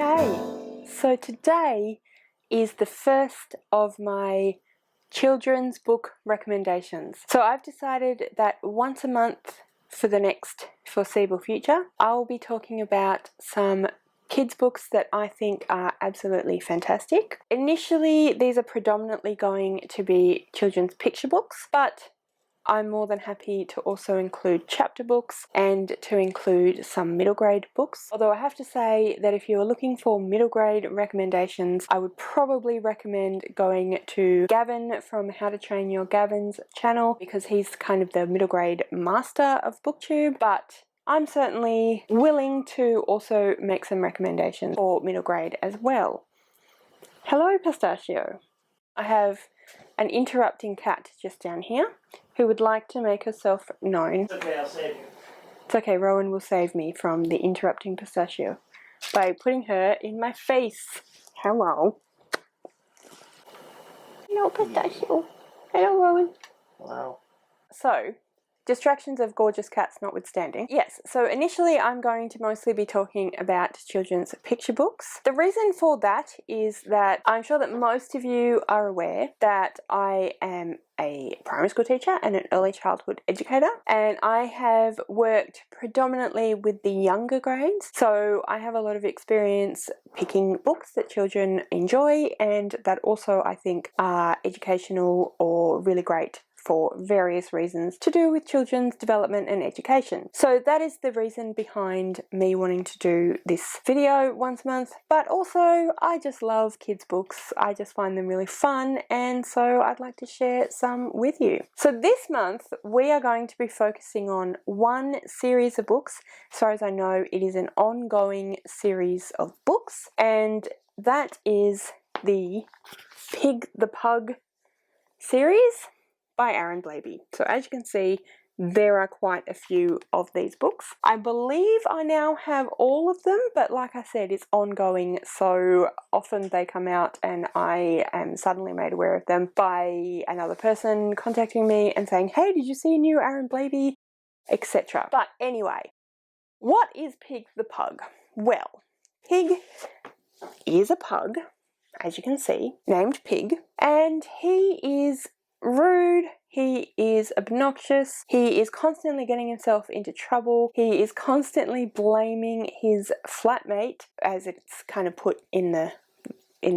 Okay, so today is the first of my children's book recommendations. So I've decided that once a month for the next foreseeable future, I will be talking about some kids books that I think are absolutely fantastic. Initially, these are predominantly going to be children's picture books, but I'm more than happy to also include chapter books and to include some middle grade books. Although I have to say that if you are looking for middle grade recommendations, I would probably recommend going to Gavin from How to Train Your Gavin's channel, because he's kind of the middle grade master of booktube, but I'm certainly willing to also make some recommendations for middle grade as well. Hello, Pistachio. I have an interrupting cat just down here who would like to make herself known. It's okay, I'll save you. It's okay, Rowan will save me from the interrupting Pistachio by putting her in my face. Hello. Hello, Pistachio. Hello, Rowan. Wow. So, distractions of gorgeous cats notwithstanding. Yes, so initially I'm going to mostly be talking about children's picture books. The reason for that is that I'm sure that most of you are aware that I am a primary school teacher and an early childhood educator, and I have worked predominantly with the younger grades, so I have a lot of experience picking books that children enjoy and that also I think are educational or really great for various reasons to do with children's development and education. So that is the reason behind me wanting to do this video once a month, but also I just love kids books. I just find them really fun, and so I'd like to share some with you. So this month we are going to be focusing on one series of books. As far as I know, it is an ongoing series of books, and that is the Pig the Pug series by Aaron Blabey. So as you can see, there are quite a few of these books. I believe I now have all of them, but like I said, it's ongoing, so often they come out and I am suddenly made aware of them by another person contacting me and saying, hey, did you see a new Aaron Blabey, etc. But anyway, what is Pig the Pug? Well, Pig is a pug, as you can see, named Pig, and he is rude, he is obnoxious, he is constantly getting himself into trouble, he is constantly blaming his flatmate, as it's kind of put in the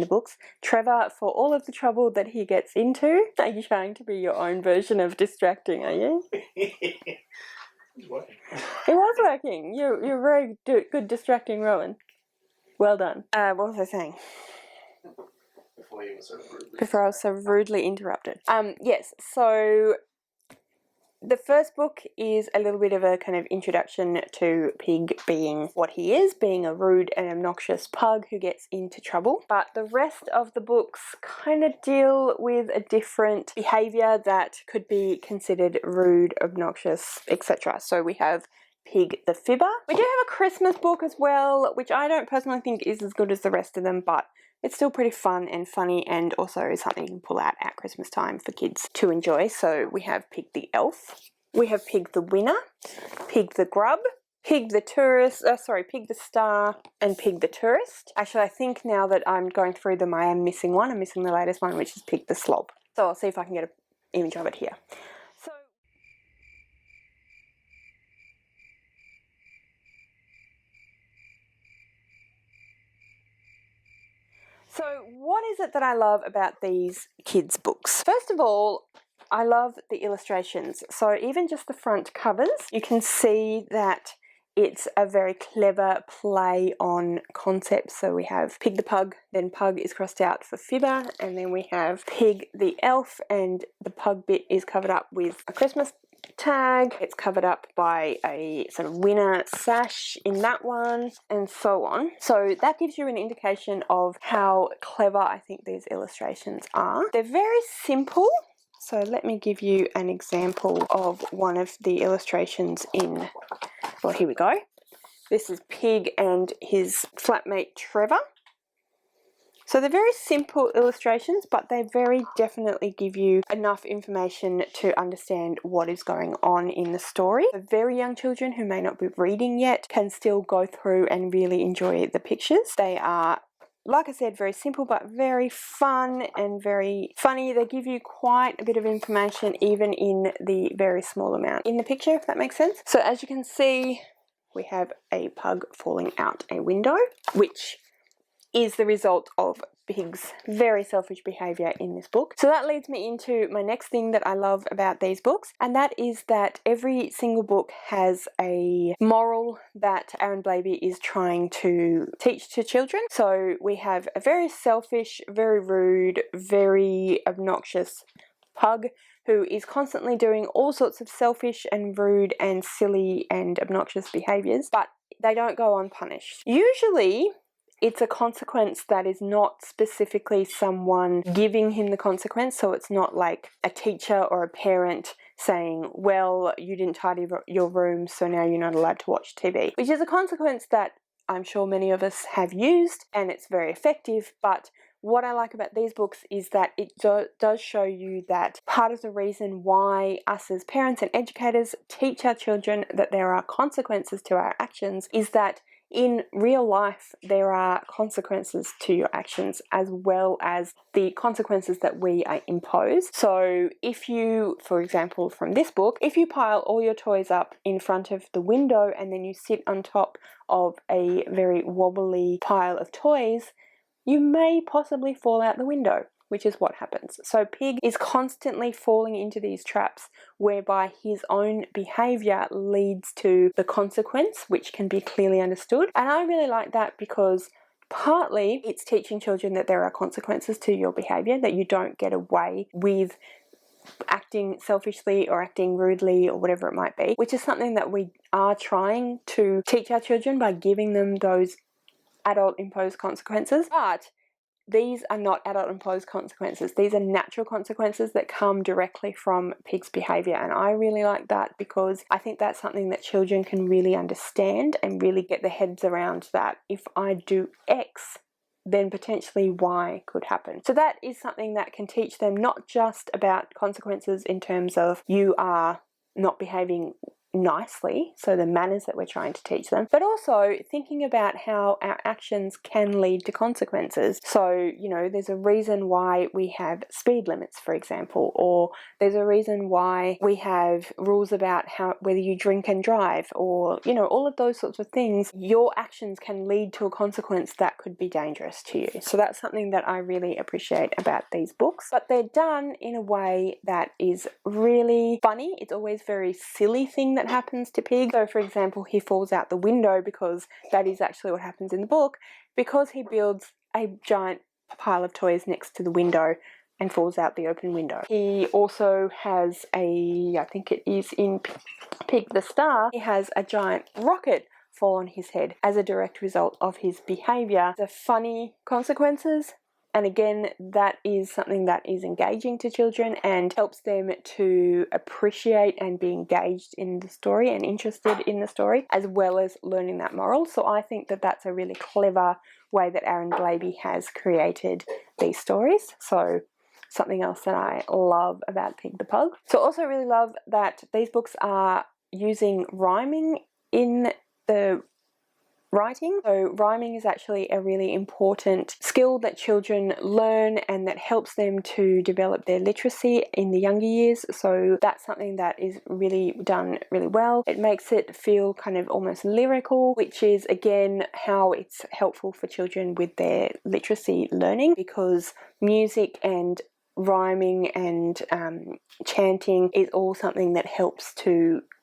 books, Trevor, for all of the trouble that he gets into. Are you trying to be your own version of distracting, are you? It's working. It was working. You're very good distracting, Rowan. Well done. What was I saying? Before I was so rudely interrupted. Yes, so the first book is a little bit of a kind of introduction to Pig being what he is, being a rude and obnoxious pug who gets into trouble. But the rest of the books kind of deal with a different behaviour that could be considered rude, obnoxious, etc. So we have Pig the Fibber. We do have a Christmas book as well, which I don't personally think is as good as the rest of them, but it's still pretty fun and funny, and also something you can pull out at Christmas time for kids to enjoy. So we have Pig the Elf, we have Pig the Winner, Pig the Grub, Pig the Tourist, Pig the Star, and Pig the Tourist. Actually, I think now that I'm going through them, I am missing one. I'm missing the latest one, which is Pig the Slob. So I'll see if I can get an image of it here. So what is it that I love about these kids' books? First of all, I love the illustrations. So even just the front covers, you can see that it's a very clever play on concepts. So we have Pig the Pug, then Pug is crossed out for Fibber, and then we have Pig the Elf, and the pug bit is covered up with a Christmas tag. It's covered up by a sort of winner sash in that one, and so on. So that gives you an indication of how clever I think these illustrations are. They're very simple. So let me give you an example of one of the illustrations in, well, here we go. This is Pig and his flatmate Trevor. So they're very simple illustrations, but they very definitely give you enough information to understand what is going on in the story. The very young children who may not be reading yet can still go through and really enjoy the pictures. They are, like I said, very simple but very fun and very funny. They give you quite a bit of information even in the very small amount in the picture, if that makes sense. So as you can see, we have a pug falling out a window, which is the result of Pig's very selfish behaviour in this book. So that leads me into my next thing that I love about these books, and that is that every single book has a moral that Aaron Blabey is trying to teach to children. So we have a very selfish, very rude, very obnoxious pug who is constantly doing all sorts of selfish and rude and silly and obnoxious behaviours, but they don't go unpunished. Usually it's a consequence that is not specifically someone giving him the consequence, so it's not like a teacher or a parent saying, well, you didn't tidy your room, so now you're not allowed to watch TV, which is a consequence that I'm sure many of us have used, and it's very effective. But what I like about these books is that it does show you that part of the reason why us as parents and educators teach our children that there are consequences to our actions is that in real life, there are consequences to your actions as well as the consequences that we impose. So if you, for example, from this book, if you pile all your toys up in front of the window and then you sit on top of a very wobbly pile of toys, you may possibly fall out the window, which is what happens. So Pig is constantly falling into these traps whereby his own behaviour leads to the consequence, which can be clearly understood. And I really like that because partly it's teaching children that there are consequences to your behaviour, that you don't get away with acting selfishly or acting rudely or whatever it might be, which is something that we are trying to teach our children by giving them those adult imposed consequences. But these are not adult imposed consequences. These are natural consequences that come directly from Pig's behaviour, and I really like that because I think that's something that children can really understand and really get their heads around, that if I do X, then potentially Y could happen. So that is something that can teach them not just about consequences in terms of you are not behaving nicely, so the manners that we're trying to teach them, but also thinking about how our actions can lead to consequences. So, you know, there's a reason why we have speed limits, for example, or there's a reason why we have rules about whether you drink and drive, or, you know, all of those sorts of things. Your actions can lead to a consequence that could be dangerous to you. So that's something that I really appreciate about these books, but they're done in a way that is really funny. It's always very silly thing that happens to Pig. So for example, he falls out the window, because that is actually what happens in the book, because he builds a giant pile of toys next to the window and falls out the open window. He also has I think it is in Pig the Star, he has a giant rocket fall on his head as a direct result of his behaviour. The funny consequences. And again, that is something that is engaging to children and helps them to appreciate and be engaged in the story and interested in the story, as well as learning that moral. So I think that that's a really clever way that Aaron Blabey has created these stories. So something else that I love about Pig the Pug. So also really love that these books are using rhyming in the writing. So rhyming is actually a really important skill that children learn and that helps them to develop their literacy in the younger years. So that's something that is really done really well. It makes it feel kind of almost lyrical, which is again how it's helpful for children with their literacy learning, because music and rhyming and chanting is all something that helps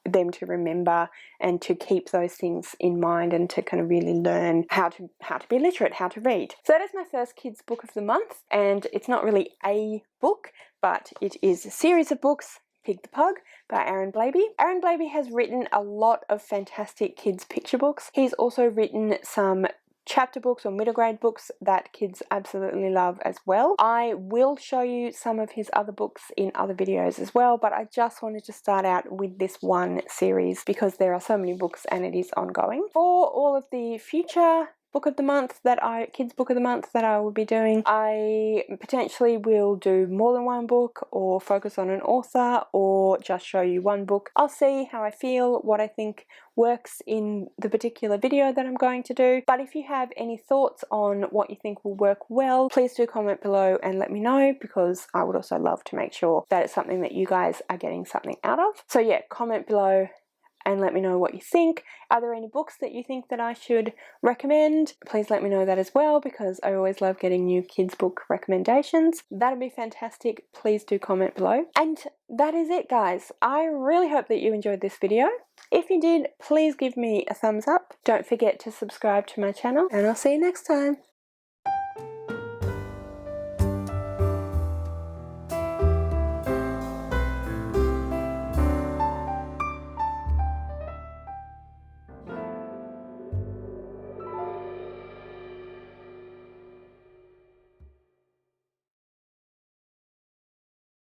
them to remember and to keep those things in mind and to kind of really learn how to be literate, how to read. So that is my first kids book of the month, and it's not really a book, but it is a series of books, Pig the Pug by Aaron Blabey. Aaron Blabey has written a lot of fantastic kids picture books. He's also written some chapter books or middle grade books that kids absolutely love as well. I will show you some of his other books in other videos as well, but I just wanted to start out with this one series because there are so many books and it is ongoing. For all of the future book of the month kids book of the month that I will be doing. I potentially will do more than one book, or focus on an author, or just show you one book. I'll see how I feel, what I think works in the particular video that I'm going to do. But if you have any thoughts on what you think will work well, please do comment below and let me know, because I would also love to make sure that it's something that you guys are getting something out of. So yeah, comment below and let me know what you think. Are there any books that you think that I should recommend? Please let me know that as well, because I always love getting new kids book recommendations. That'd be fantastic. Please do comment below. And that is it, guys. I really hope that you enjoyed this video. If you did, please give me a thumbs up. Don't forget to subscribe to my channel, and I'll see you next time.